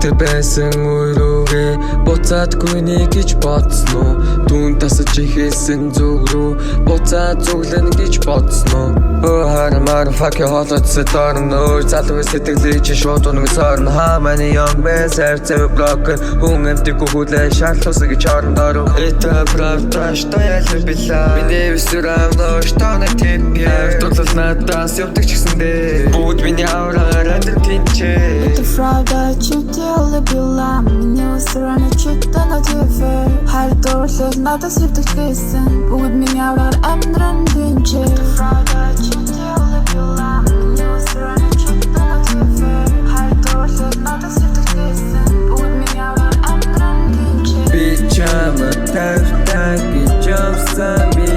Түүнтэй байсан өрөөгөө буцаадгүй нэг гэж бодсон уу? Түүн тасаж ихээсэн зүг рүү буцаад зүглэн гэж бодсон уу? Харамаар fuck your heart it's a torn өөр залуу сэтгэлээ чи шууд унгасаар how many young men have to broken хүн амтгүй хүлээ шатлуусаг чарндаруу это правда что я любила миний өсөр амнаа что на тебе тулал надаас явдаг ч гэсэндээ бүгд миний авраар амдан тэнчээ это правда чүтэл любила миний өсөр амнаа чүтэл на тебе хайдуулал надаас явдаг ч гэсэн бүгд миний авраар амдан тэнчээ это правда чүтэл любила миний өсөр амнаа чүтэл на тебе хайдуулал надаас явдаг ч гэсэн бүгд миний авраар амдан тэнчээ Бичама тавтай бичамсан би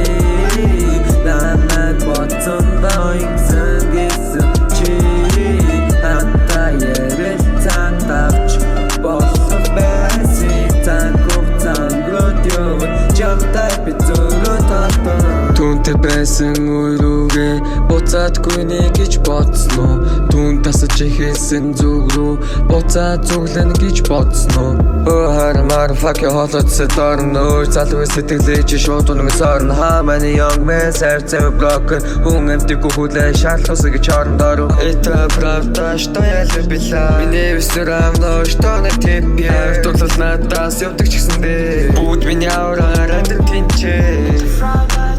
намайг бодсон боёнгсан гэсэн чи хатаа ярил цаатавч болох байсан цангууд ёв жамтай бицөрөө татсан Түүнтэй байсан өрөөгөө буцаадгүй нэг гэж бодсон уу? Түүн тасаж ихээсэн зүг рүү буцаад зүглэн гэж бодсон уу? Харамаар fuck your heart it's a torn өөр залуу сэтгэлээ чи шууд унгасаар how many young men have to broken хүн амтгүй хүлээ шатлуусаг чарндаруу это правда что я любила миний өсөр амнаа что на тебе тулал надаас явдаг ч гэсэндээ бүгд миний авраар амдан тэнчээ